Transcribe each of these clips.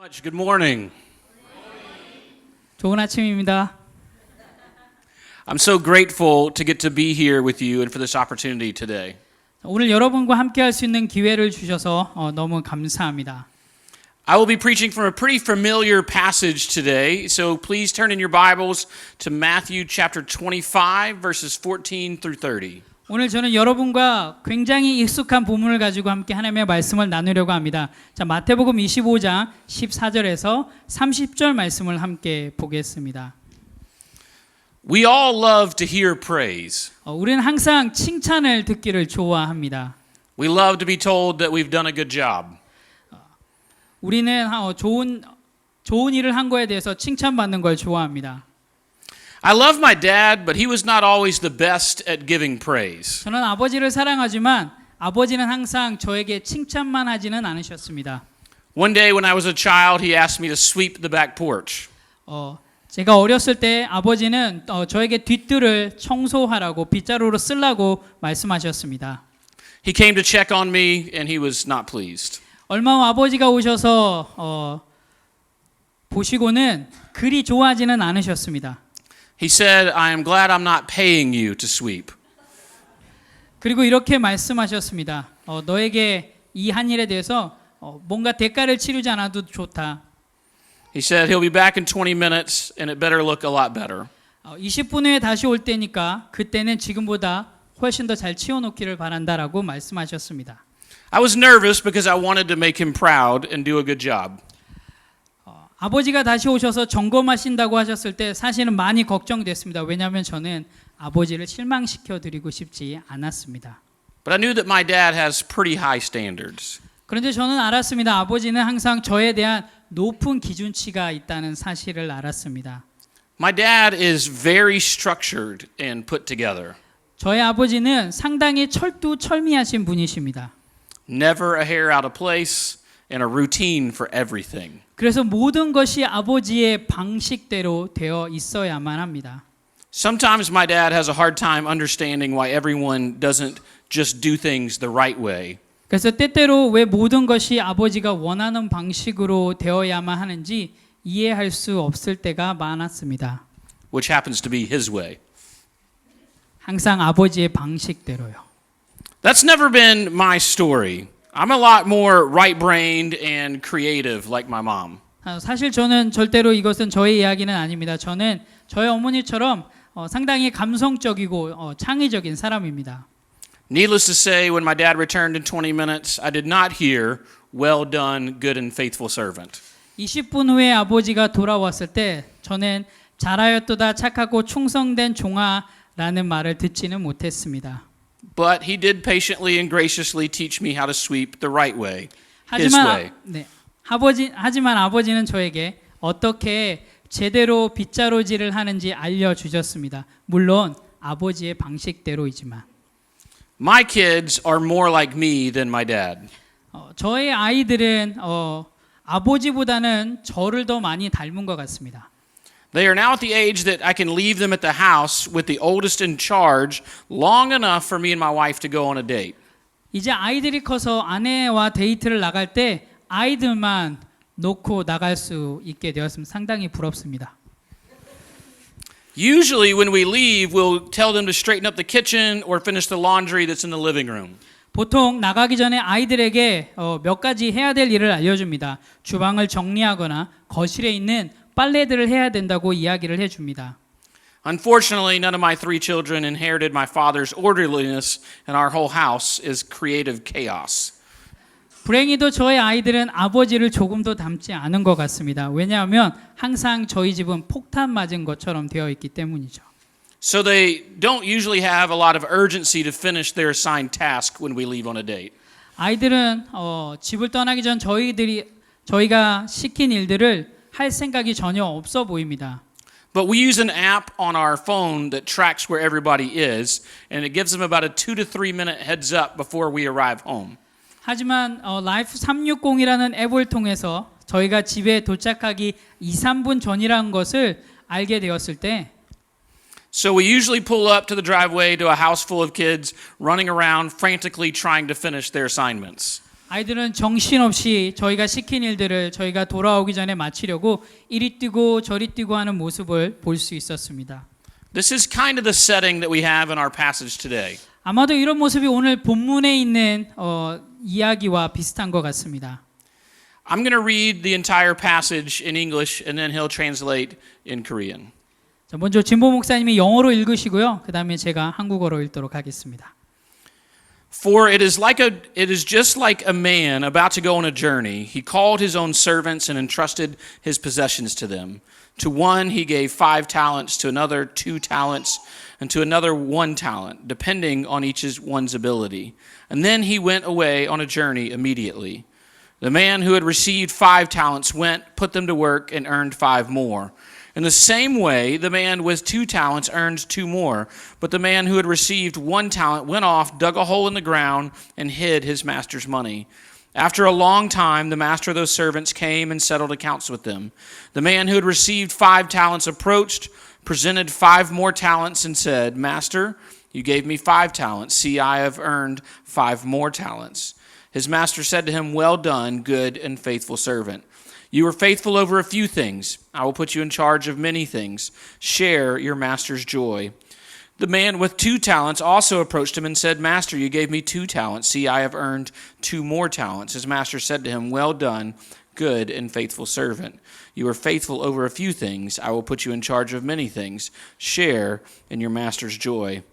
Good morning. 좋은 아침입니다. I'm so grateful to get to be here with you and for this opportunity today. 오늘 여러분과 함께 할 수 있는 기회를 주셔서 너무 감사합니다. I will be preaching from a pretty familiar passage today, so please turn in your Bibles to Matthew chapter 25 verses 14 through 30. 오늘 저는 여러분과 굉장히 익숙한 본문을 가지고 함께 하나님의 말씀을 나누려고 합니다. 자, 마태복음 25장 14절에서 30절 말씀을 함께 보겠습니다. We all love to hear praise. 우리는 항상 칭찬을 듣기를 좋아합니다. We love to be told that we've done a good job. 우리는 좋은 일을 한 거에 대해서 칭찬받는 걸 좋아합니다. I love my dad, but he was not always the best at giving praise. 저는 아버지를 사랑하지만 아버지는 항상 저에게 칭찬만 하지는 않으셨습니다. One day when I was a child, he asked me to sweep the back porch. 제가 어렸을 때 아버지는 저에게 뒷뜰을 청소하라고 빗자루로 쓰려고 말씀하셨습니다. He came to check on me and he was not pleased. 얼마 후 아버지가 오셔서 보시고는 그리 좋아하지는 않으셨습니다. He said, I am glad I'm not paying you to sweep. 그리고 이렇게 말씀하셨습니다. 너에게 이 한 일에 대해서 뭔가 대가를 치르지 않아도 좋다. He said he'll be back in 20 minutes and it better look a lot better. 20분 후에 다시 올 때니까 그때는 지금보다 훨씬 더 잘 치워놓기를 바란다라고 말씀하셨습니다. I was nervous because I wanted to make him proud and do a good job. 아버지가 다시 오셔서 점검하신다고 하셨을 때 사실은 많이 걱정됐습니다. 왜냐하면 저는 아버지를 실망시켜 드리고 싶지 않았습니다. But I knew that my dad has pretty high standards. 그런데 저는 알았습니다. 아버지는 항상 저에 대한 높은 기준치가 있다는 사실을 알았습니다. My dad is very structured and put together. 저의 아버지는 상당히 철두철미하신 분이십니다. Never a hair out of place and a routine for everything. 그래서 모든 것이 아버지의 방식대로 되어 있어야만 합니다. Sometimes my dad has a hard time understanding why everyone doesn't just do things the right way. 그래서 때때로 왜 모든 것이 아버지가 원하는 방식으로 되어야만 하는지 이해할 수 없을 때가 많았습니다. Which happens to be his way. 항상 아버지의 방식대로요. That's never been my story. I'm a lot more right-brained and creative like my mom. 사실 저는 절대로 이것은 저의 이야기는 아닙니다. 저는 저희 어머니처럼 상당히 감성적이고 창의적인 사람입니다. Needless to say, when my dad returned in 20 minutes, I did not hear, well done, good and faithful servant. 20분 후에 아버지가 돌아왔을 때 저는 잘하였도다 착하고 충성된 종아라는 말을 듣지는 못했습니다. But he did patiently and graciously teach me how to sweep the right way, his way. 하지만 아버지는 저에게 어떻게 제대로 빗자루질을 하는지 알려주셨습니다. 물론 아버지의 방식대로이지만. My kids are more like me than my dad. 저의 아이들은 아버지보다는 저를 더 많이 닮은 것 같습니다. They are now at the age that I can leave them at the house with the oldest in charge long enough for me and my wife to go on a date. 이제 아이들이 커서 아내와 데이트를 나갈 때 아이들만 놓고 나갈 수 있게 되었으면 상당히 부럽습니다. Usually when we leave, we'll tell them to straighten up the kitchen or finish the laundry that's in the living room. 보통 나가기 전에 아이들에게 몇 가지 해야 될 일을 알려줍니다. 주방을 정리하거나 거실에 있는 빨래들을 해야 된다고 이야기를 해줍니다. Unfortunately, none of my three children inherited my father's orderliness, and our whole house is creative chaos. 불행히도 저의 아이들은 아버지를 조금도 닮지 않은 것 같습니다. 왜냐하면 항상 저희 집은 폭탄 맞은 것처럼 되어 있기 때문이죠. So they don't usually have a lot of urgency to finish their assigned task when we leave on a date. 아이들은 집을 떠나기 전 저희가 시킨 일들을 할 생각이 전혀 없어 보입니다. But we use an app on our phone that tracks where everybody is, and it gives them about a 2 to 3 minute heads up before we arrive home. 하지만 라이프 360이라는 앱을 통해서 저희가 집에 도착하기 2-3분 전이라는 것을 알게 되었을 때 So we usually pull up to the driveway to a house full of kids running around frantically trying to finish their assignments. 아이들은 정신없이 저희가 시킨 일들을 저희가 돌아오기 전에 마치려고 이리 뛰고 저리 뛰고 하는 모습을 볼 수 있었습니다. This is kind of the setting that we have in our passage today. 아마도 이런 모습이 오늘 본문에 있는 이야기와 비슷한 것 같습니다. I'm going to read the entire passage in English and then he'll translate in Korean. 자, 먼저 진보 목사님이 영어로 읽으시고요. 그 다음에 제가 한국어로 읽도록 하겠습니다. For it is just like a man about to go on a journey. He called his own servants and entrusted his possessions to them. To one he gave 5 talents, to another 2 talents, and to another 1 talent, depending on each one's ability. And then he went away on a journey immediately. The man who had received 5 talents went, put them to work, and earned 5 more. In the same way, the man with 2 talents earned 2 more. But the man who had received 1 talent went off, dug a hole in the ground, and hid his master's money. After a long time, the master of those servants came and settled accounts with them. The man who had received 5 talents approached, presented 5 more talents, and said, Master, you gave me 5 talents. See, I have earned 5 more talents. His master said to him, Well done, good and faithful servant. You were faithful over a few things. I will put you in charge of many things. Share your master's joy. The man with 2 talents also approached him and said, Master, you gave me 2 talents. See, I have earned 2 more talents. His master said to him, Well done, good and faithful servant. You were faithful over a few things. I will put you in charge of many things. Share in your master's joy.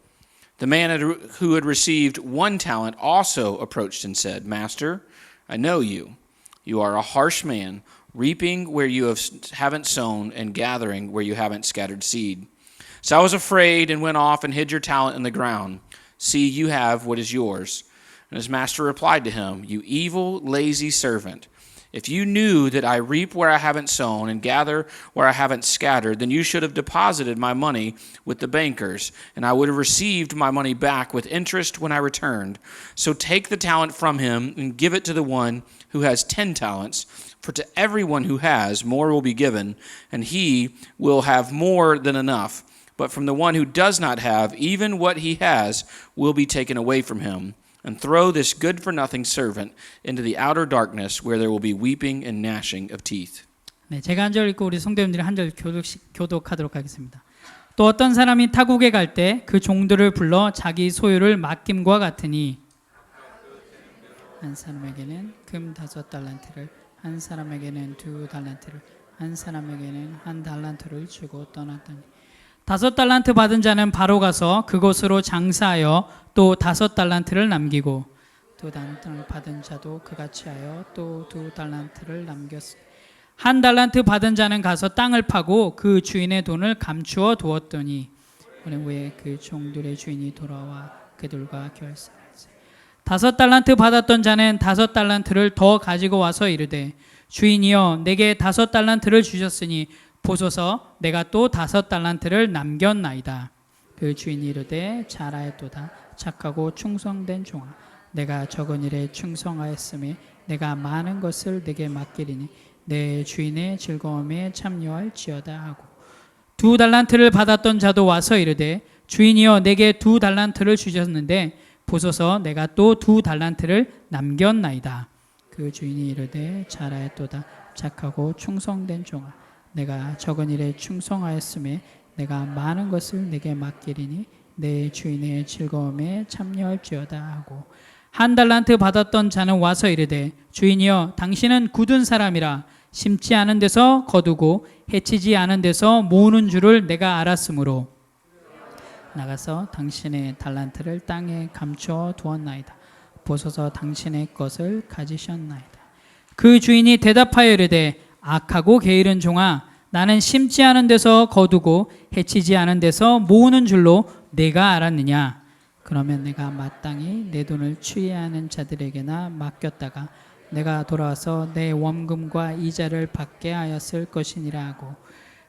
The man who had received 1 talent also approached and said, Master, I know you. You are a harsh man, reaping where you haven't sown and gathering where you haven't scattered seed. So I was afraid and went off and hid your talent in the ground. See, you have what is yours. And his master replied to him, You evil, lazy servant. If you knew that I reap where I haven't sown and gather where I haven't scattered, then you should have deposited my money with the bankers, and I would have received my money back with interest when I returned. So take the talent from him and give it to the one who has 10 talents. For to everyone who has, more will be given, and he will have more than enough. But from the one who does not have, even what he has will be taken away from him. And throw this good-for-nothing servant into the outer darkness where there will be weeping and gnashing of teeth. 네, 제가 한 절 읽고 우리 성도님들이 한 절 교독하도록 하겠습니다. 또 어떤 사람이 타국에 갈 때 그 종들을 불러 자기 소유를 맡김과 같으니 한 사람에게는 금 5달란트를, 한 사람에게는 2달란트를, 한 사람에게는 1달란트를 주고 떠났더니 5달란트 받은 자는 바로 가서 그곳으로 장사하여 또 5달란트를 남기고 2달란트 받은 자도 그같이 하여 또 2달란트를 남겼으니 1달란트 받은 자는 가서 땅을 파고 그 주인의 돈을 감추어 두었더니 오랜 후에 그 종들의 주인이 돌아와 그들과 결산하세. 5달란트 받았던 자는 5달란트를 더 가지고 와서 이르되 주인이여 내게 5달란트를 주셨으니 보소서 내가 또 5달란트를 남겼나이다. 그 주인이 이르되 잘하였도다. 착하고 충성된 종아, 내가 적은 일에 충성하였으며 내가 많은 것을 내게 맡기리니 내 주인의 즐거움에 참여할지어다 하고 2달란트를 받았던 자도 와서 이르되 주인이여 내게 2달란트를 주셨는데 보소서 내가 또 2달란트를 남겼나이다. 그 주인이 이르되 잘하였도다. 착하고 충성된 종아, 내가 적은 일에 충성하였으며 내가 많은 것을 내게 맡기리니 내 주인의 즐거움에 참여할지어다 하고 1달란트 받았던 자는 와서 이르되 주인이여 당신은 굳은 사람이라 심지 않은 데서 거두고 해치지 않은 데서 모으는 줄을 내가 알았으므로 나가서 당신의 달란트를 땅에 감추어 두었나이다. 보소서 당신의 것을 가지셨나이다. 그 주인이 대답하여 이르되 악하고 게으른 종아, 나는 심지 않은 데서 거두고 해치지 않은 데서 모으는 줄로 내가 알았느냐. 그러면 내가 마땅히 내 돈을 취해하는 자들에게나 맡겼다가 내가 돌아와서 내 원금과 이자를 받게 하였을 것이니라 하고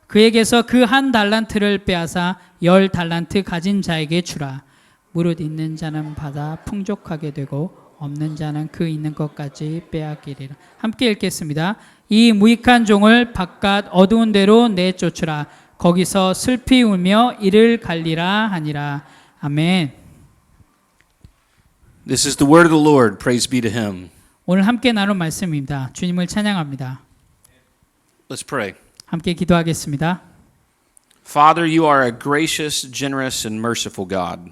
그에게서 그 1달란트를 빼앗아 10달란트 가진 자에게 주라. 무릇 있는 자는 받아 풍족하게 되고 없는 자는 그 있는 것까지 빼앗기리라. 함께 읽겠습니다. 이 무익한 종을 바깥 어두운 데로 내쫓으라. 거기서 슬피 울며 이를 갈리라 하니라. 아멘. This is the word of the Lord. Praise be to him. 오늘 함께 나눌 말씀입니다. 주님을 찬양합니다. Let's pray. 함께 기도하겠습니다. Father, you are a gracious, generous, and merciful God.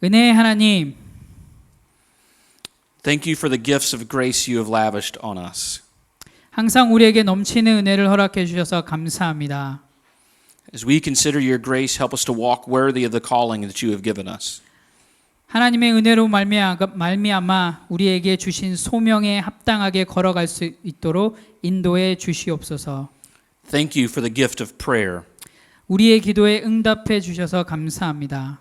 은혜의 하나님, Thank you for the gifts of grace you have lavished on us. 항상 우리에게 넘치는 은혜를 허락해 주셔서 감사합니다. As we consider your grace, help us to walk worthy of the calling that you have given us. 하나님의 은혜로 말미암아 우리에게 주신 소명에 합당하게 걸어갈 수 있도록 인도해 주시옵소서. Thank you for the gift of prayer. 우리의 기도에 응답해 주셔서 감사합니다.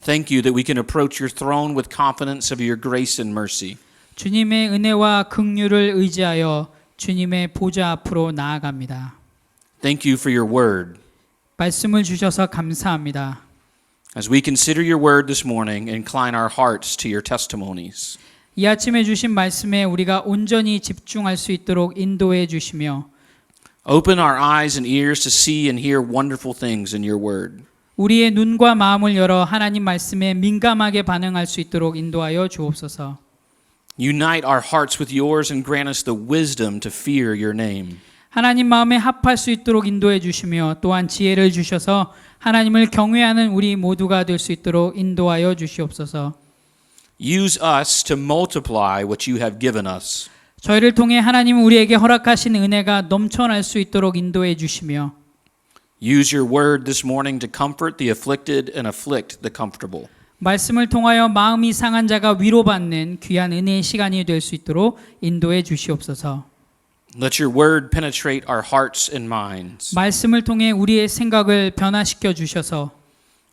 Thank you that we can approach your throne with confidence of your grace and mercy. 주님의 은혜와 긍휼을 의지하여 주님의 보좌 앞으로 나아갑니다. Thank you for your word. 말씀을 주셔서 감사합니다. As we consider your word this morning, incline our hearts to your testimonies. 이 아침에 주신 말씀에 우리가 온전히 집중할 수 있도록 인도해 주시며 Open our eyes and ears to see and hear wonderful things in your word. 우리의 눈과 마음을 열어 하나님 말씀에 민감하게 반응할 수 있도록 인도하여 주옵소서. Unite our hearts with yours and grant us the wisdom to fear your name. 하나님 마음에 합할 수 있도록 인도해 주시며 또한 지혜를 주셔서 하나님을 경외하는 우리 모두가 될 수 있도록 인도하여 주시옵소서. Use us to multiply what you have given us. 저희를 통해 하나님 우리에게 허락하신 은혜가 넘쳐날 수 있도록 인도해 주시며 Use your word this morning to comfort the afflicted and afflict the comfortable. 말씀을 통하여 마음이 상한 자가 위로받는 귀한 은혜의 시간이 될 수 있도록 인도해 주시옵소서. Let your word penetrate our hearts and minds. 말씀을 통해 우리의 생각을 변화시켜 주셔서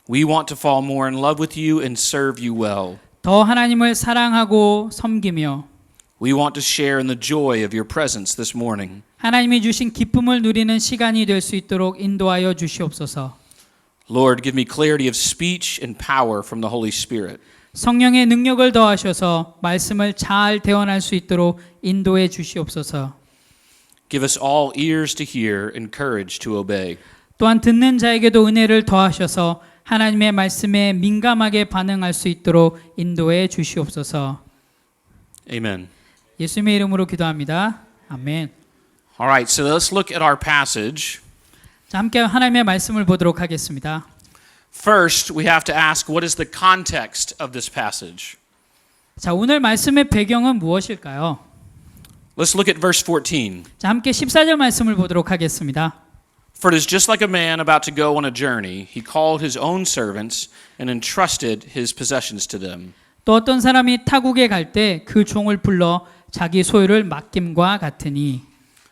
We want to fall more in love with you and serve you well. 더 하나님을 사랑하고 섬기며 We want to share in the joy of your presence this morning. 하나님이 주신 기쁨을 누리는 시간이 될 수 있도록 인도하여 주시옵소서. Lord, give me clarity of speech and power from the Holy Spirit. 성령의 능력을 더하셔서 말씀을 잘 대언할 수 있도록 인도해 주시옵소서. Give us all ears to hear and courage to obey. 또한 듣는 자에게도 은혜를 더하셔서 하나님의 말씀에 민감하게 반응할 수 있도록 인도해 주시옵소서. Amen. 예수님의 이름으로 기도합니다. 아멘. All right, so let's look at our passage. 자, 함께 하나님의 말씀을 보도록 하겠습니다. First, we have to ask, what is the context of this passage? 자, 오늘 말씀의 배경은 무엇일까요? Let's look at verse 14. 자, 함께 14절 말씀을 보도록 하겠습니다. For it is just like a man about to go on a journey. He called his own servants and entrusted his possessions to them. 또 어떤 사람이 타국에 갈 때 그 종을 불러 자기 소유를 맡김과 같으니.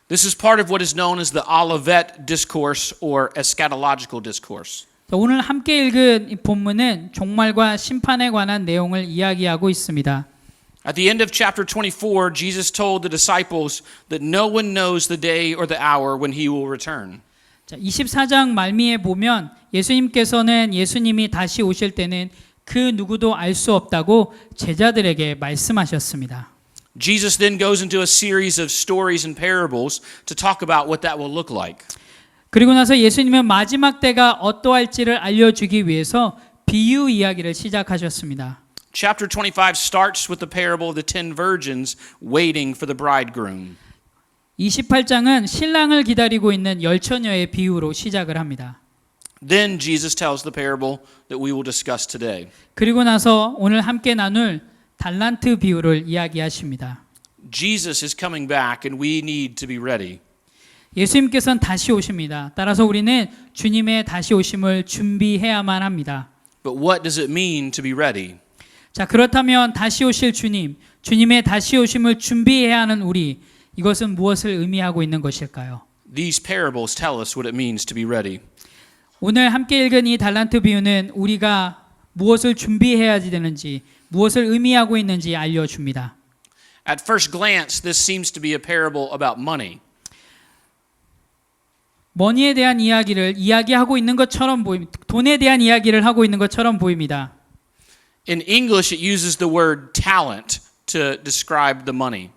This is part of what is known as the Olivet discourse or eschatological discourse. 자, 오늘 함께 읽은 이 본문은 종말과 심판에 관한 내용을 이야기하고 있습니다. At the end of chapter 24, Jesus told the disciples that no one knows the day or the hour when he will return. 자, 24장 말미에 보면 예수님께서는 예수님이 다시 오실 때는 그 누구도 알 수 없다고 제자들에게 말씀하셨습니다. Jesus then goes into a series of stories and parables to talk about what that will look like. 그리고 나서 예수님은 마지막 때가 어떠할지를 알려주기 위해서 비유 이야기를 시작하셨습니다. Chapter 25 starts with the parable of the 10 virgins waiting for the bridegroom. 28장은 신랑을 기다리고 있는 열 처녀의 비유로 시작을 합니다. Then Jesus tells the parable that we will discuss today. 그리고 나서 오늘 함께 나눌 달란트 비유를 이야기하십니다. Jesus is coming back and we need to be ready. 예수님께서는 다시 오십니다. 따라서 우리는 주님의 다시 오심을 준비해야만 합니다. But what does it mean to be ready? 자, 그렇다면 다시 오실 주님, 주님의 다시 오심을 준비해야 하는 우리, 이것은 무엇을 의미하고 있는 것일까요? These parables tell us what it means to be ready. 오늘 함께 읽은 이 달란트 비유는 우리가 무엇을 준비해야 되는지, 무엇을 의미하고 있는지 알려줍니다. At first glance, this seems to be a parable about money. 머니에 대한 이야기를 이야기하고 있는 것처럼 보입니다. 돈에 대한 이야기를 하고 있는 것처럼 보입니다. In English, it uses the word talent to describe the money.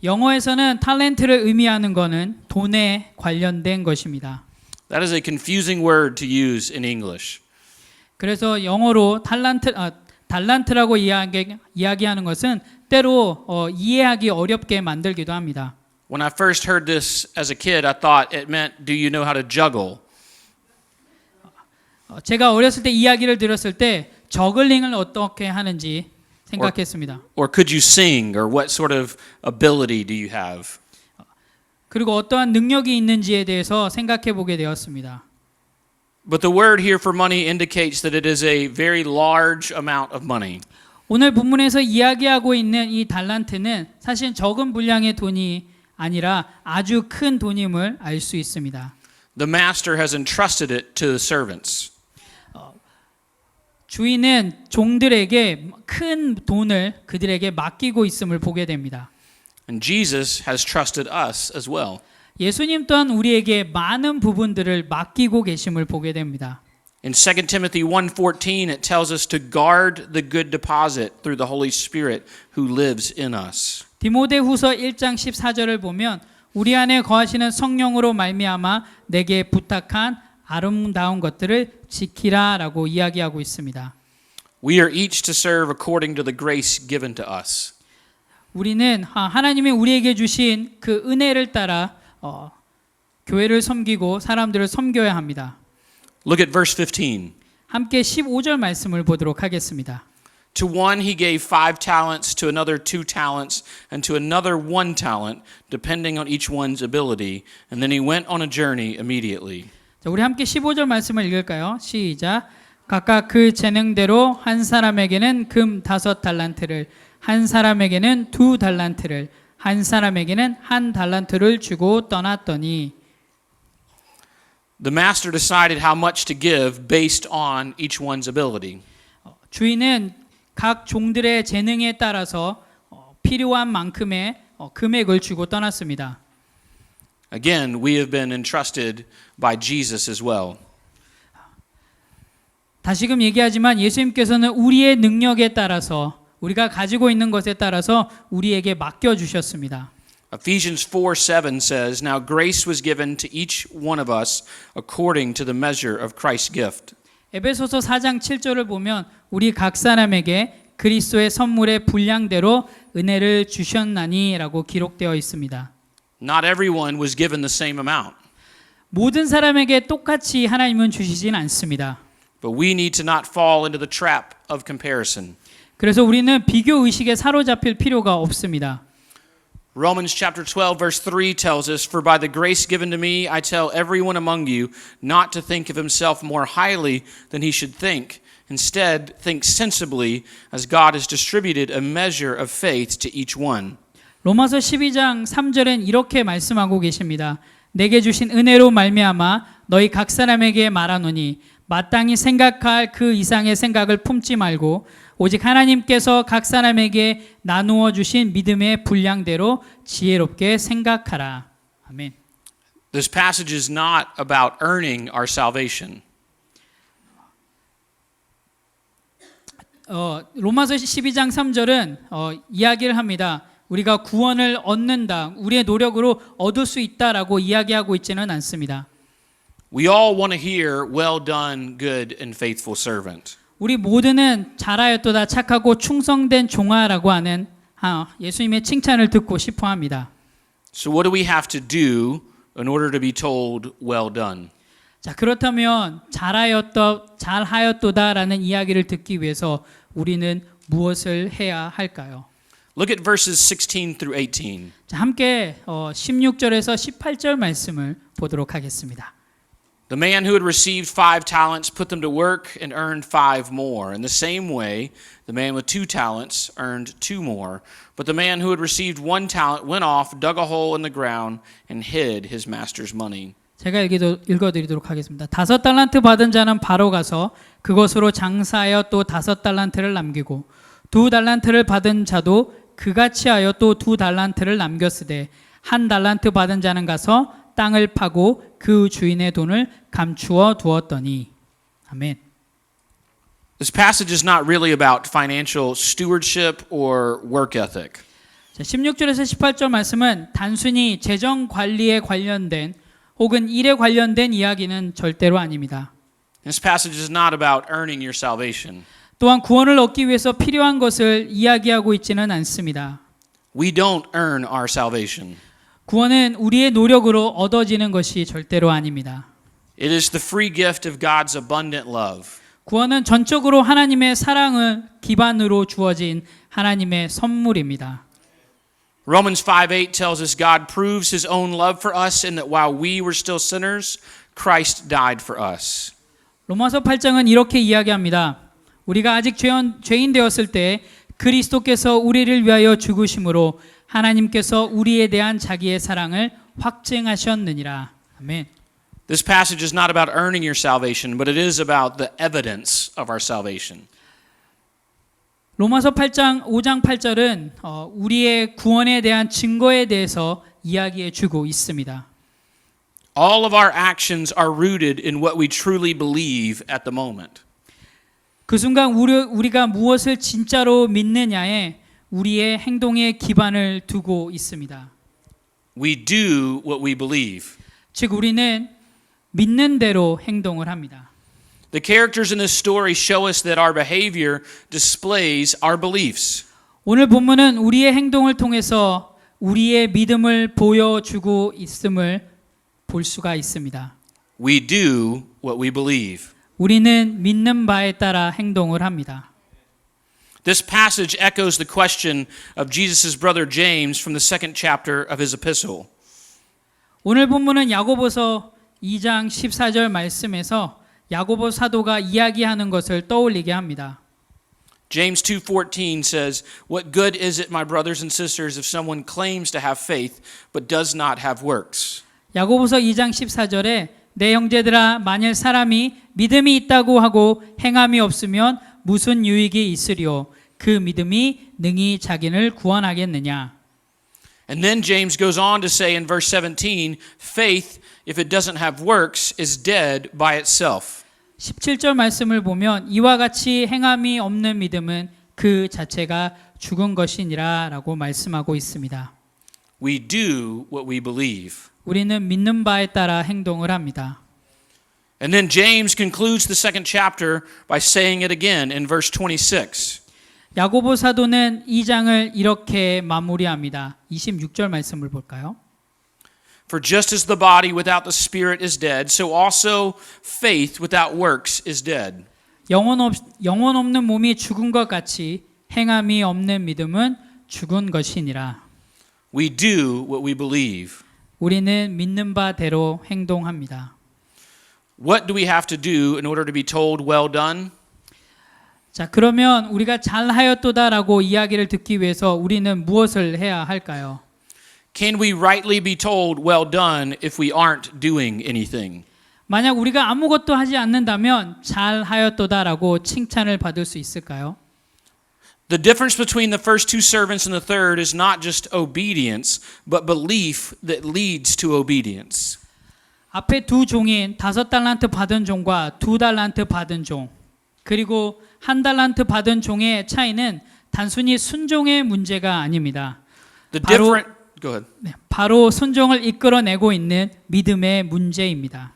영어에서는 탤런트를 의미하는 것은 돈에 관련된 것입니다. That is a confusing word to use in English. 그래서 영어로 달란트라고 이야기하는 것은 때로 이해하기 어렵게 만들기도 합니다. When I first heard this as a kid, I thought it meant, do you know how to juggle? 제가 어렸을 때 이야기를 들었을 때 저글링을 어떻게 하는지 생각했습니다. Or could you sing? Or what sort of ability do you have? 그리고 어떠한 능력이 있는지에 대해서 생각해 보게 되었습니다. But the word here for money indicates that it is a very large amount of money. 오늘 본문에서 이야기하고 있는 이 달란트는 사실 적은 분량의 돈이 아니라 아주 큰 돈임을 알 수 있습니다. The master has entrusted it to the servants. 주인은 종들에게 큰 돈을 그들에게 맡기고 있음을 보게 됩니다. And Jesus has trusted us as well. 예수님 또한 우리에게 많은 부분들을 맡기고 계심을 보게 됩니다. In 2 Timothy 1:14 it tells us to guard the good deposit through the Holy Spirit who lives in us. 디모데후서 1장 14절을 보면 우리 안에 거하시는 성령으로 말미암아 내게 부탁한 아름다운 것들을 지키라라고 이야기하고 있습니다. We are each to serve according to the grace given to us. 우리는 하나님이 우리에게 주신 그 은혜를 따라 교회를 섬기고 사람들을 섬겨야 합니다. Look at verse 15. 함께 15절 말씀을 보도록 하겠습니다. To one he gave 5 talents, to another 2 talents, and to another 1 talent, depending on each one's ability. And then he went on a journey immediately. 자, 우리 함께 15절 말씀을 읽을까요? 시작. 각각 그 재능대로 한 사람에게는 금 5달란트를, 한 사람에게는 2달란트를, 한 사람에게는 1달란트를 주고 떠났더니 The master decided how much to give based on each one's ability. 주인은 각 종들의 재능에 따라서 필요한 만큼의 금액을 주고 떠났습니다. Again, we have been entrusted by Jesus as well. 다시금 얘기하지만 예수님께서는 우리의 능력에 따라서 우리가 가지고 있는 것에 따라서 우리에게 맡겨 주셨습니다. Ephesians 4:7 says, Now grace was given to each one of us according to the measure of Christ's gift. 에베소서 4장 7절을 보면 우리 각 사람에게 그리스도의 선물의 분량대로 은혜를 주셨나니라고 기록되어 있습니다. Not everyone was given the same amount. 모든 사람에게 똑같이 하나님은 주시진 않습니다. But we need to not fall into the trap of comparison. 그래서 우리는 비교 의식에 사로잡힐 필요가 없습니다. Romans chapter 12 verse 3 tells us, For by the grace given to me, I tell everyone among you not to think of himself more highly than he should think. Instead, think sensibly as God has distributed a measure of faith to each one. 로마서 12장 3절엔 이렇게 말씀하고 계십니다. 내게 주신 은혜로 말미암아 너희 각 사람에게 말하노니 마땅히 생각할 그 이상의 생각을 품지 말고 오직 하나님께서 각 사람에게 나누어 주신 믿음의 분량대로 지혜롭게 생각하라. 아멘. This passage is not about earning our salvation. 로마서 12장 3절은 이야기를 합니다. 우리가 구원을 얻는다, 우리의 노력으로 얻을 수 있다라고 이야기하고 있지는 않습니다. We all want to hear, well done, good and faithful servant. 우리 모두는 잘하였도다 착하고 충성된 종아라고 하는 예수님의 칭찬을 듣고 싶어 합니다. So what do we have to do in order to be told, well done? 자, 그렇다면 잘하였도다라는 이야기를 듣기 위해서 우리는 무엇을 해야 할까요? Look at verses 16 through 18. 자, 함께 16절에서 18절 말씀을 보도록 하겠습니다. The man who had received 5 talents put them to work and earned 5 more. In the same way, the man with 2 talents earned 2 more. But the man who had received 1 talent went off, dug a hole in the ground, and hid his master's money. 제가 읽어드리도록 하겠습니다. 5달란트 받은 자는 바로 가서 그것으로 장사하여 또 5달란트를 남기고 2달란트를 받은 자도 그같이 하여 또 2달란트를 남겼으되 1달란트 받은 자는 가서 땅을 파고 그 주인의 돈을 감추어 두었더니. 아멘. This passage is not really about financial stewardship or work ethic. 자, 16절에서 18절 말씀은 단순히 재정 관리에 관련된 혹은 일에 관련된 이야기는 절대로 아닙니다. This passage is not about earning your salvation. 또한 구원을 얻기 위해서 필요한 것을 이야기하고 있지는 않습니다. We don't earn our salvation. 구원은 우리의 노력으로 얻어지는 것이 절대로 아닙니다. It is the free gift of God's abundant love. 구원은 전적으로 하나님의 사랑을 기반으로 주어진 하나님의 선물입니다. Romans 5:8 tells us God proves his own love for us in that while we were still sinners, Christ died for us. 로마서 8장은 이렇게 이야기합니다. 우리가 아직 죄인 되었을 때 그리스도께서 우리를 위하여 죽으심으로 하나님께서 우리에 대한 자기의 사랑을 확증하셨느니라. 아멘. This passage is not about earning your salvation, but it is about the evidence of our salvation. 로마서 5장 8절은 우리의 구원에 대한 증거에 대해서 이야기해 주고 있습니다. All of our actions are rooted in what we truly believe at the moment. 그 순간 우리가 무엇을 진짜로 믿느냐에 우리의 행동에 기반을 두고 있습니다. We do what we believe. 즉 우리는 믿는 대로 행동을 합니다. The characters in this story show us that our behavior displays our beliefs. 오늘 본문은 우리의 행동을 통해서 우리의 믿음을 보여주고 있음을 볼 수가 있습니다. We do what we believe. 우리는 믿는 바에 따라 행동을 합니다. This passage echoes the question of Jesus' brother James from the second chapter of his epistle. 오늘 본문은 야고보서 2장 14절 말씀에서 야고보 사도가 이야기하는 것을 떠올리게 합니다. James 2:14 says, "What good is it, my brothers and sisters, if someone claims to have faith but does not have works?" 야고보서 2장 14절에 내 형제들아 만일 사람이 믿음이 있다고 하고 행함이 없으면 무슨 유익이 있으리요 그 믿음이 능히 자기를 구원하겠느냐. And then James goes on to say in verse 17, faith, if it doesn't have works, is dead by itself. 17절 말씀을 보면 이와 같이 행함이 없는 믿음은 그 자체가 죽은 것이니라 라고 말씀하고 있습니다. We do what we believe. 우리는 믿는 바에 따라 행동을 합니다. And then James concludes the second chapter by saying it again in verse 26. 야고보 사도는 2장을 이렇게 마무리합니다. 26절 말씀을 볼까요? For just as the body without the spirit is dead, so also faith without works is dead. 영혼 없는 몸이 죽은 것 같이 행함이 없는 믿음은 죽은 것이니라. We do what we believe. 우리는 믿는 바대로 행동합니다. What do we have to do in order to be told well done? 자, 그러면 우리가 잘하였도다라고 이야기를 듣기 위해서 우리는 무엇을 해야 할까요? Can we rightly be told well done if we aren't doing anything? 만약 우리가 아무것도 하지 않는다면 잘하였도다라고 칭찬을 받을 수 있을까요? The difference between the first two servants and the third is not just obedience, but belief that leads to obedience. 앞에 두 종인 5달란트 받은 종과 2달란트 받은 종 그리고 1달란트 받은 종의 차이는 단순히 순종의 문제가 아닙니다. Go ahead. 바로 순종을 이끌어내고 있는 믿음의 문제입니다.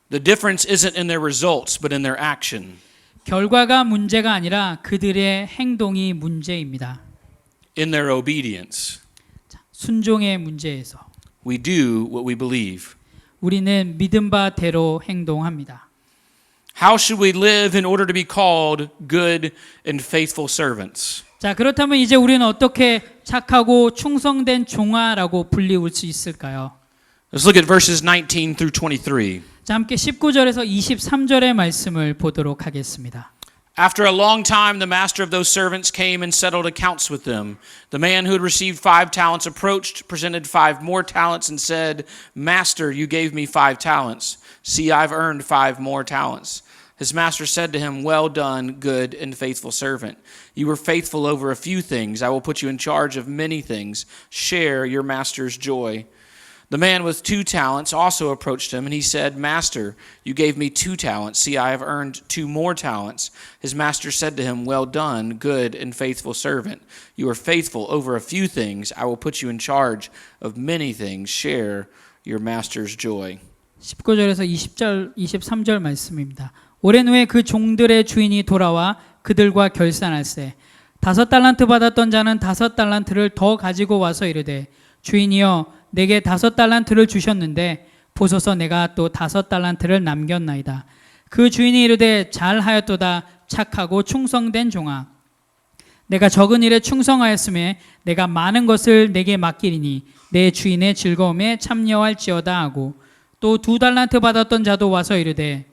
The difference isn't in their results, but in their action. 결과가 문제가 아니라 그들의 행동이 문제입니다. In their obedience. 순종의 문제에서 We do what we believe. 우리는 믿음 바대로 행동합니다. How should we live in order to be called good and faithful servants? 자, 그렇다면 이제 우리는 어떻게 착하고 충성된 종아라고 불리울 수 있을까요? Let's look at verses 19 through 23. 자, 함께 19절에서 23절의 말씀을 보도록 하겠습니다. After a long time, the master of those servants came and settled accounts with them. The man who had received 5 talents approached, presented 5 more talents, and said, Master, you gave me 5 talents. See, I've earned 5 more talents. His master said to him, Well done, good and faithful servant. You were faithful over a few things. I will put you in charge of many things. Share your master's joy. The man with 2 talents also approached him, and he said, Master, you gave me 2 talents. See, I have earned 2 more talents. His master said to him, Well done, good and faithful servant. You are faithful over a few things. I will put you in charge of many things. Share your master's joy. 19절에서 23절 말씀입니다. 오랜 후에 그 종들의 주인이 돌아와 그들과 결산할세. 5달란트 받았던 자는 5달란트를 더 가지고 와서 이르되 주인이여 내게 5달란트를 주셨는데 보소서 내가 또 5달란트를 남겼나이다. 그 주인이 이르되 잘하였도다 착하고 충성된 종아. 내가 적은 일에 충성하였음에 내가 많은 것을 내게 맡기리니 내 주인의 즐거움에 참여할지어다 하고 또 2달란트 받았던 자도 와서 이르되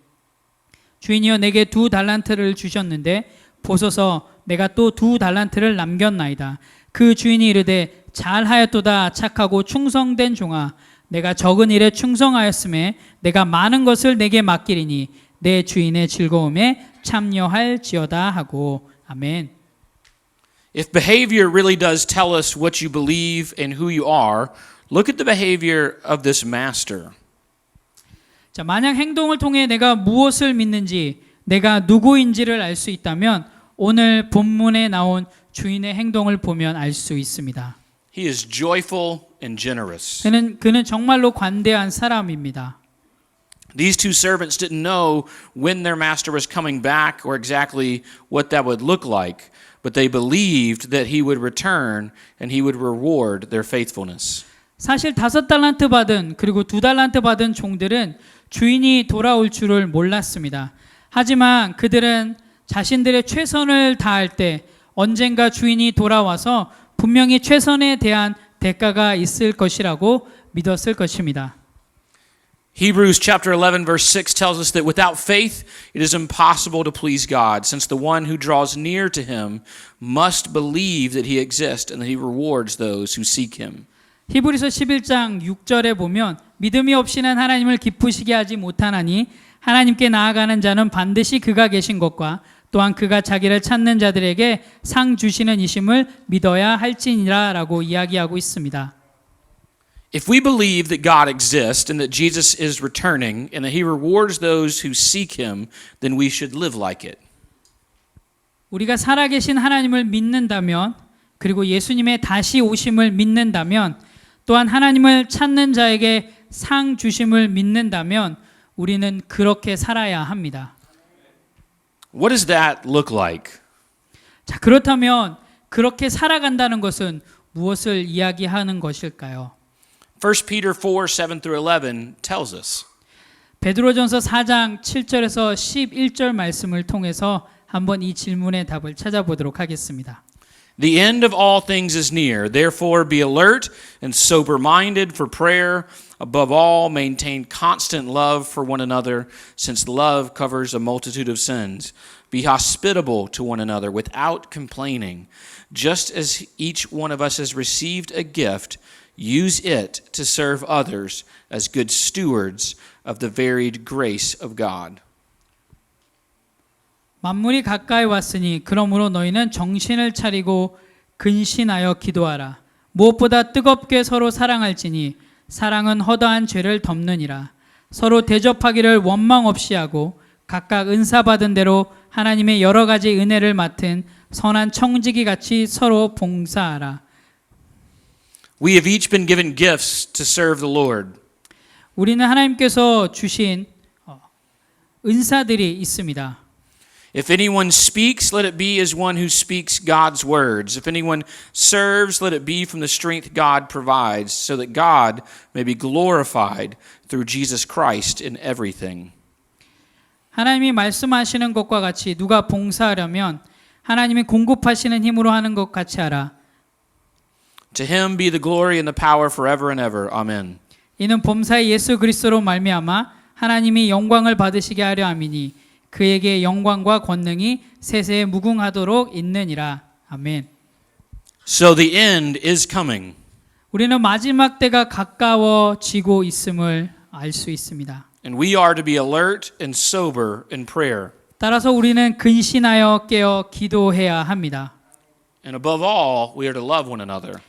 주인이여 내게 2달란트를 주셨는데 보소서 내가 또 2달란트를 남겼나이다. 그 주인이 이르되 잘하였도다 착하고 충성된 종아. 내가 적은 일에 충성하였음에 내가 많은 것을 내게 맡기리니 내 주인의 즐거움에 참여할지어다 하고. 아멘. If behavior really does tell us what you believe and who you are, look at the behavior of this master. 자, 만약 행동을 통해 내가 무엇을 믿는지, 내가 누구인지를 알 수 있다면 오늘 본문에 나온 주인의 행동을 보면 알 수 있습니다. He is joyful and generous. 그는 정말로 관대한 사람입니다. These two servants didn't know when their master was coming back or exactly what that would look like, but they believed that he would return and he would reward their faithfulness. 사실 5달란트 받은 그리고 2달란트 받은 종들은 주인이 돌아올 줄을 몰랐습니다. 하지만 그들은 자신들의 최선을 다할 때 언젠가 주인이 돌아와서 분명히 최선에 대한 대가가 있을 것이라고 믿었을 것입니다. Hebrews chapter 11 verse 6 tells us that without faith it is impossible to please God, since the one who draws near to him must believe that he exists and that he rewards those who seek him. 히브리서 11장 6절에 보면 믿음이 없이는 하나님을 기쁘시게 하지 못하나니 하나님께 나아가는 자는 반드시 그가 계신 것과 또한 그가 자기를 찾는 자들에게 상 주시는 이심을 믿어야 할지니라 라고 이야기하고 있습니다. If we believe that God exists and that Jesus is returning and that he rewards those who seek him, then we should live like it. 우리가 살아계신 하나님을 믿는다면 그리고 예수님의 다시 오심을 믿는다면 또한 하나님을 찾는 자에게 상 주심을 믿는다면 우리는 그렇게 살아야 합니다. What does that look like? 자, 그렇다면 그렇게 살아간다는 것은 무엇을 이야기하는 것일까요? 1 Peter 4, 7 through 11 tells us. 베드로전서 4장 7절에서 11절 말씀을 통해서 한번 이 질문의 답을 찾아보도록 하겠습니다. The end of all things is near. Therefore be alert and sober-minded for prayer. Above all, maintain constant love for one another, since love covers a multitude of sins. Be hospitable to one another without complaining. Just as each one of us has received a gift, use it to serve others as good stewards of the varied grace of God. 만물이 가까이 왔으니 그러므로 너희는 정신을 차리고 근신하여 기도하라. 무엇보다 뜨겁게 서로 사랑할지니 사랑은 허다한 죄를 덮느니라. 서로 대접하기를 원망 없이 하고 각각 은사 받은 대로 하나님의 여러 가지 은혜를 맡은 선한 청지기 같이 서로 봉사하라. We have each been given gifts to serve the Lord. 우리는 하나님께서 주신 은사들이 있습니다. If anyone speaks, let it be as one who speaks God's words. If anyone serves, let it be from the strength God provides, so that God may be glorified through Jesus Christ in everything. 하나님이 말씀하시는 것과 같이 누가 봉사하려면 하나님이 공급하시는 힘으로 하는 것 같이 하라. To him be the glory and the power forever and ever. Amen. 이는 범사의 예수 그리스도로 말미암아 하나님이 영광을 받으시게 하려 함이니 그에게 영광과 권능이 세세에 무궁하도록 있느니라. 아멘. So the end is coming. 우리는 마지막 때가 가까워지고 있음을 알 수 있습니다. And we are to be alert and sober in prayer. 따라서 우리는 근신하여 깨어 기도해야 합니다. And above all, we are to love one another.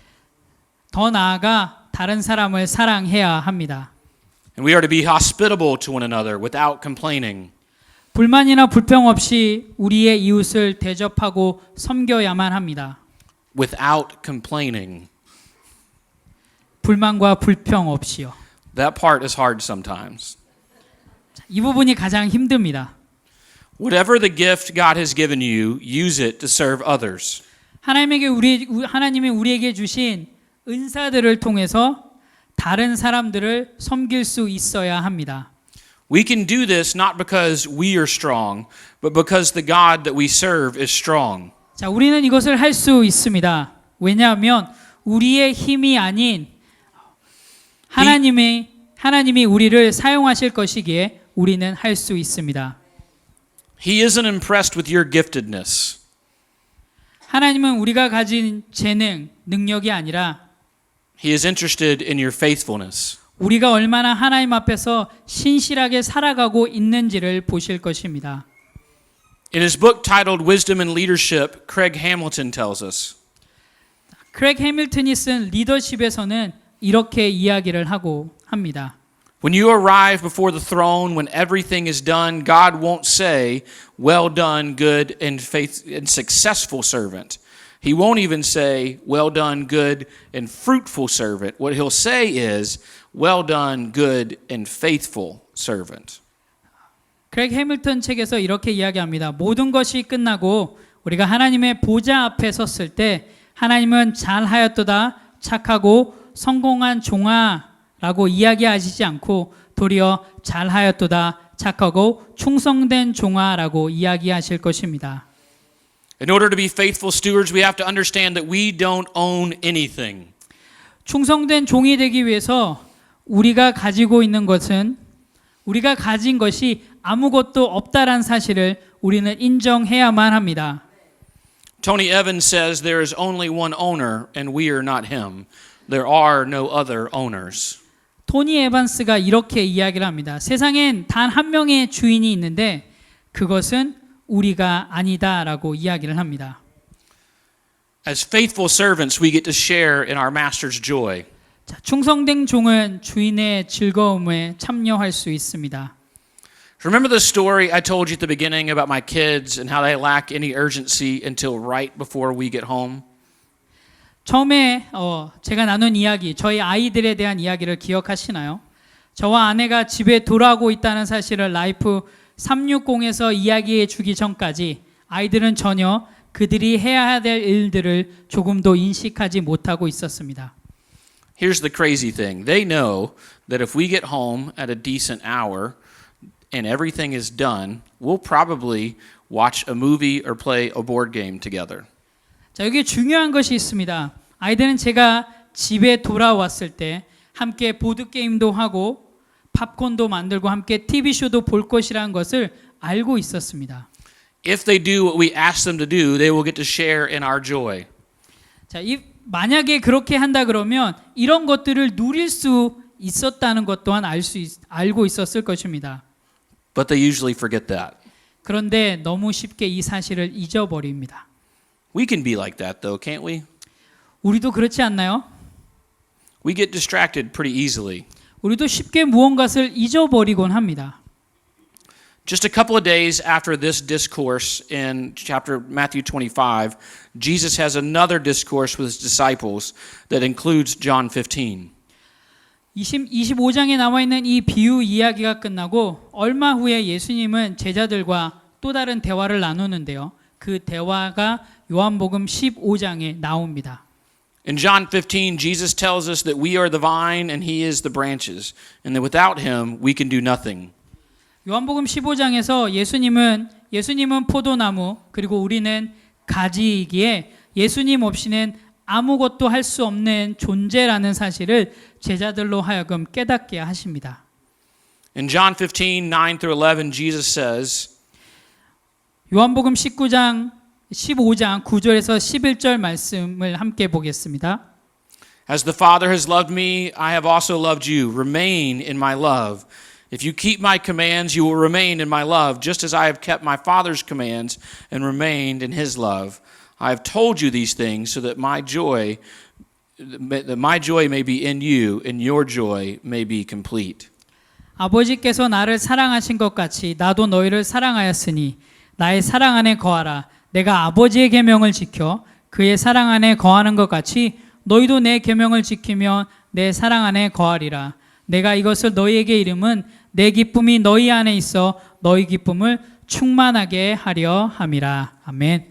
더 나아가 다른 사람을 사랑해야 합니다. And we are to be hospitable to one another without complaining. 불만이나 불평 없이 우리의 이웃을 대접하고 섬겨야만 합니다. Without complaining. 불만과 불평 없이요. That part is hard sometimes. 이 부분이 가장 힘듭니다. Whatever the gift God has given you, use it to serve others. 하나님이 우리에게 주신 은사들을 통해서 다른 사람들을 섬길 수 있어야 합니다. We can do this not because we are strong, but because the God that we serve is strong. 자, 우리는 이것을 할 수 있습니다. 왜냐하면 우리의 힘이 아닌 하나님이 우리를 사용하실 것이기에 우리는 할 수 있습니다. He isn't impressed with your giftedness. 하나님은 우리가 가진 재능, 능력이 아니라 He is interested in your faithfulness. 우리가 얼마나 하나님 앞에서 신실하게 살아가고 있는지를 보실 것입니다. In his book titled Wisdom and Leadership, Craig Hamilton tells us, 크랙 해밀턴이 쓴 리더십에서는 이렇게 이야기를 하고 합니다. When you arrive before the throne, when everything is done, God won't say, "Well done, good and successful servant." He won't even say, "Well done, good and fruitful servant." What he'll say is, "Well done, good and faithful servant." 크랙 해밀턴 책에서 이렇게 이야기합니다. 모든 것이 끝나고 우리가 하나님의 보좌 앞에 섰을 때 하나님은 잘하였도다, 착하고 성공한 종아라고 이야기하시지 않고 도리어 잘하였도다, 착하고 충성된 종아라고 이야기하실 것입니다. In order to be faithful stewards, we have to understand that we don't own anything. 충성된 종이 되기 위해서 우리가 가지고 있는 것은 우리가 가진 것이 아무것도 없다란 사실을 우리는 인정해야만 합니다. Tony Evans says there is only one owner and we are not him. There are no other owners. 토니 에반스가 이렇게 이야기를 합니다. 세상엔 단 한 명의 주인이 있는데 그것은 우리가 아니다라고 이야기를 합니다. As faithful servants, we get to share in our master's joy. 자, 충성된 종은 주인의 즐거움에 참여할 수 있습니다. Remember the story I told you at the beginning about my kids and how they lack any urgency until right before we get home? 처음에 제가 나눈 이야기, 저희 아이들에 대한 이야기를 기억하시나요? 저와 아내가 집에 돌아오고 있다는 사실을 라이프 360에서 이야기해 주기 전까지 아이들은 전혀 그들이 해야 될 일들을 조금도 인식하지 못하고 있었습니다. Here's the crazy thing. They know that if we get home at a decent hour and everything is done, we'll probably watch a movie or play a board game together. 자, 여기 중요한 것이 있습니다. 아이들은 제가 집에 돌아왔을 때 함께 보드게임도 하고 팝콘도 만들고 함께 TV쇼도 볼 것이라는 것을 알고 있었습니다. If they do what we ask them to do, they will get to share in our joy. 자, 만약에 그렇게 한다 그러면 이런 것들을 누릴 수 있었다는 것 또한 알고 있었을 것입니다. But they usually forget that. 그런데 너무 쉽게 이 사실을 잊어버립니다. We can be like that though, can't we? 우리도 그렇지 않나요? We get distracted pretty easily. 우리도 쉽게 무언가를 잊어버리곤 합니다. Just a couple of days after this discourse in chapter Matthew 25, Jesus has another discourse with his disciples that includes John 15. 25장에 나와 있는 이 비유 이야기가 끝나고 얼마 후에 예수님은 제자들과 또 다른 대화를 나누는데요. 그 대화가 요한복음 15장에 나옵니다. In John 15, Jesus tells us that we are the vine and he is the branches, and that without him we can do nothing. 요한복음 15장에서 예수님은 포도나무 그리고 우리는 가지이기에 예수님 없이는 아무것도 할 수 없는 존재라는 사실을 제자들로 하여금 깨닫게 하십니다. In John 15, 9 through 11, Jesus says, 요한복음 15장 9절에서 11절 말씀을 함께 보겠습니다. As the Father has loved me, I have also loved you. Remain in my love. If you keep my commands, you will remain in my love, just as I have kept my Father's commands and remained in his love. I have told you these things so that my joy may be in you and your joy may be complete. 아버지께서 나를 사랑하신 것 같이 나도 너희를 사랑하였으니 나의 사랑 안에 거하라. 내가 아버지의 계명을 지켜 그의 사랑 안에 거하는 것 같이 너희도 내 계명을 지키면 내 사랑 안에 거하리라. 내가 이것을 너희에게 이름은 내 기쁨이 너희 안에 있어 너희 기쁨을 충만하게 하려 함이라. 아멘.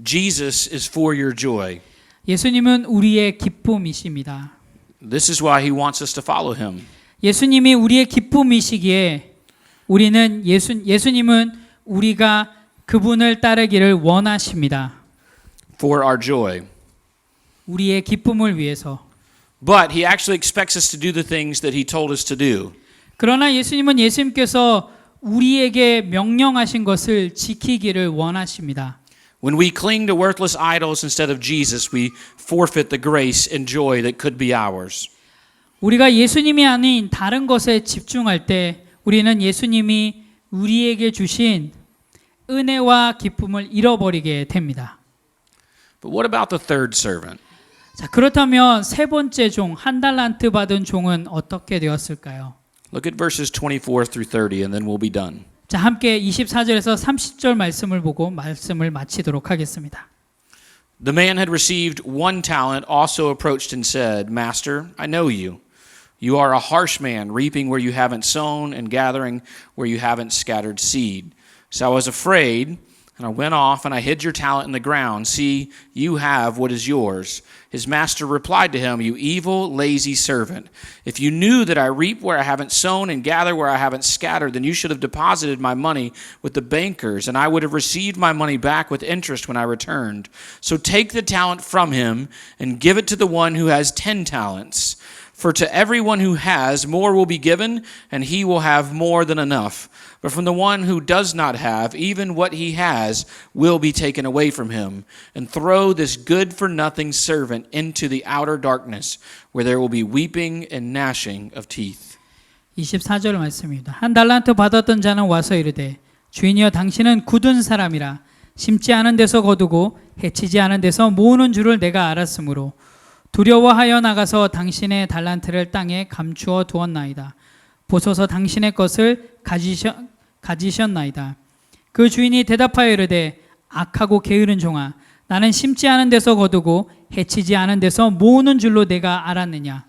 Jesus is for your joy. 예수님은 우리의 기쁨이십니다. This is why he wants us to follow him. 예수님이 우리의 기쁨이시기에 우리는 예수님은 우리가 그분을 따르기를 원하십니다. For our joy. 우리의 기쁨을 위해서. But he actually expects us to do the things that he told us to do. 그러나 예수님께서 우리에게 명령하신 것을 지키기를 원하십니다. When we cling to worthless idols instead of Jesus, we forfeit the grace and joy that could be ours. 우리가 예수님이 아닌 다른 것에 집중할 때 우리는 예수님이 우리에게 주신 은혜와 기쁨을 잃어버리게 됩니다. But what about the third servant? 자, 그렇다면 세 번째 종, 한 달란트 받은 종은 어떻게 되었을까요? Look at verses 24 through 30 and then we'll be done. 자, 함께 24절에서 30절 말씀을 보고 말씀을 마치도록 하겠습니다. The man had received 1 talent, also approached and said, Master, I know you. You are a harsh man, reaping where you haven't sown and gathering where you haven't scattered seed. So I was afraid, and I went off and I hid your talent in the ground. See, you have what is yours. His master replied to him, You evil, lazy servant. If you knew that I reap where I haven't sown and gather where I haven't scattered, then you should have deposited my money with the bankers, and I would have received my money back with interest when I returned. So take the talent from him and give it to the one who has 10 talents. For to everyone who has, more will be given, and he will have more than enough. But from the one who does not have, even what he has will be taken away from him. And throw this good-for-nothing servant into the outer darkness, where there will be weeping and gnashing of teeth. 24절 말씀입니다. 한 달란트 받았던 자는 와서 이르되 주인이여 당신은 굳은 사람이라 심지 않은 데서 거두고 해치지 않은 데서 모으는 줄을 내가 알았으므로 두려워하여 나가서 당신의 달란트를 땅에 감추어 두었나이다. 보소서 당신의 것을 가지셨나이다. 그 주인이 대답하여 이르되 악하고 게으른 종아 나는 심지 않은 데서 거두고 해치지 않은 데서 모으는 줄로 내가 알았느냐.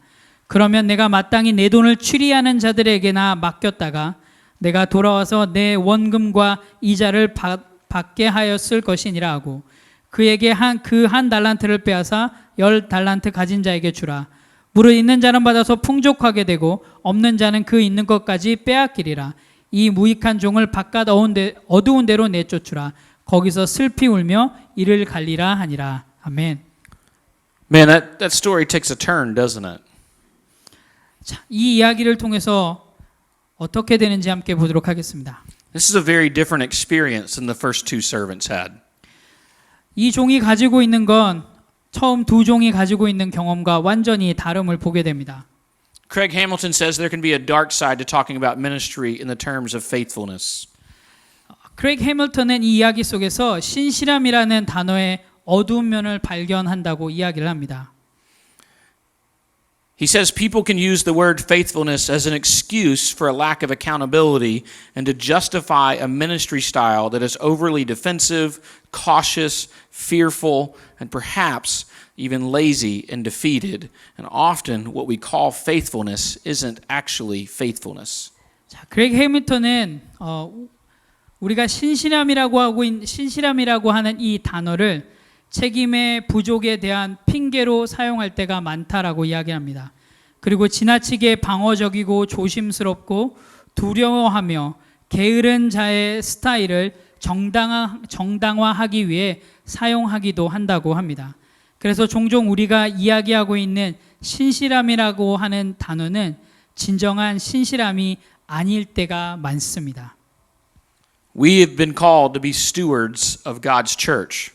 그러면 내가 마땅히 내 돈을 추리하는 자들에게나 맡겼다가 내가 돌아와서 내 원금과 이자를 받게 하였을 것이니라 하고 그에게 한 달란트를 빼앗아 10 달란트 가진 자에게 주라. 무릇 있는 자는 받아서 풍족하게 되고 없는 자는 그 있는 것까지 빼앗기리라. 이 무익한 종을 바깥 어두운 데로 내쫓으라. 거기서 슬피 울며 이를 갈리라 하니라. 아멘. Man, that story takes a turn, doesn't it? 자, 이 이야기를 통해서 어떻게 되는지 함께 보도록 하겠습니다. This is a very different experience than the first 2 servants had. 이 종이 가지고 있는 건 처음 2 종이 가지고 있는 경험과 완전히 다름을 보게 됩니다. Craig Hamilton says there can be a dark side to talking about ministry in the terms of faithfulness. 크레이그 해밀턴은 이 이야기 속에서 신실함이라는 단어의 어두운 면을 발견한다고 이야기를 합니다. He says people can use the word faithfulness as an excuse for a lack of accountability and to justify a ministry style that is overly defensive, cautious, fearful, and perhaps even lazy and defeated. And often what we call faithfulness isn't actually faithfulness. 자, 크레이그 해밀턴은 우리가 신실함이라고 하는 이 단어를 책임의 부족에 대한 핑계로 사용할 때가 많다라고 이야기합니다. 그리고 지나치게 방어적이고 조심스럽고 두려워하며 게으른 자의 스타일을 정당화하기 위해 사용하기도 한다고 합니다. 그래서 종종 우리가 이야기하고 있는 신실함이라고 하는 단어는 진정한 신실함이 아닐 때가 많습니다. We have been called to be stewards of God's church.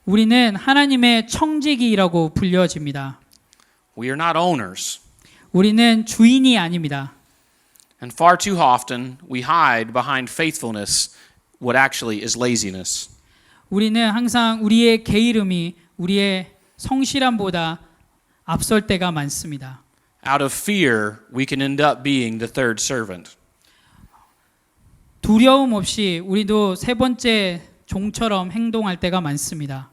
우리는 하나님의 청지기라고 불려집니다. We are not owners. 우리는 주인이 아닙니다. And far too often we hide behind faithfulness what actually is laziness. 우리는 항상 우리의 게으름이 우리의 성실함보다 앞설 때가 많습니다. Out of fear, we can end up being the third servant. 두려움 없이 우리도 세 번째 종처럼 행동할 때가 많습니다.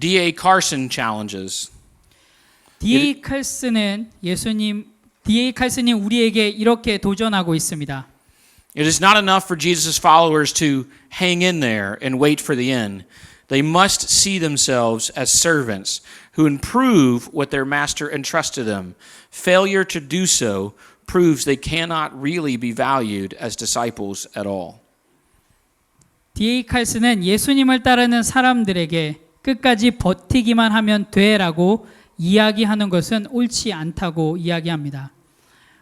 D.A. Carson challenges. D.A. 칼슨이 우리에게 이렇게 도전하고 있습니다. It is not enough for Jesus' followers to hang in there and wait for the end. They must see themselves as servants who improve what their master entrusted them. Failure to do so proves they cannot really be valued as disciples at all. D.A. 칼스는 예수님을 따르는 사람들에게 끝까지 버티기만 하면 돼라고 이야기하는 것은 옳지 않다고 이야기합니다.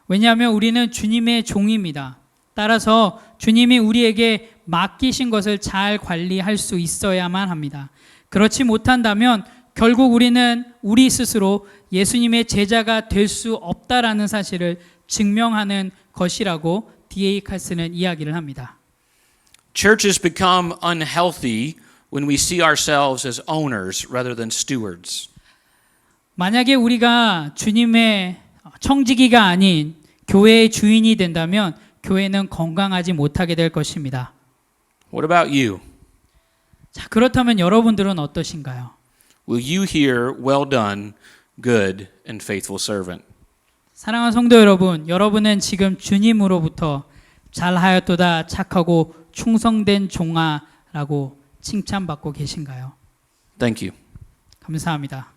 왜냐하면 우리는 주님의 종입니다. 따라서 주님이 우리에게 맡기신 것을 잘 관리할 수 있어야만 합니다. 그렇지 못한다면 결국 우리는 우리 스스로 예수님의 제자가 될 수 없다라는 사실을 증명하는 것이라고 D.A. 칼스는 이야기를 합니다. Churches become unhealthy when we see ourselves as owners rather than stewards. 만약에 우리가 주님의 청지기가 아닌 교회의 주인이 된다면 교회는 건강하지 못하게 될 것입니다. What about you? 자, 그렇다면 여러분들은 어떠신가요? Will you hear, well done, good and faithful servant? 사랑하는 성도 여러분, 여러분은 지금 주님으로부터 잘하였도다 착하고 충성된 종아라고 칭찬받고 계신가요? Thank you. 감사합니다.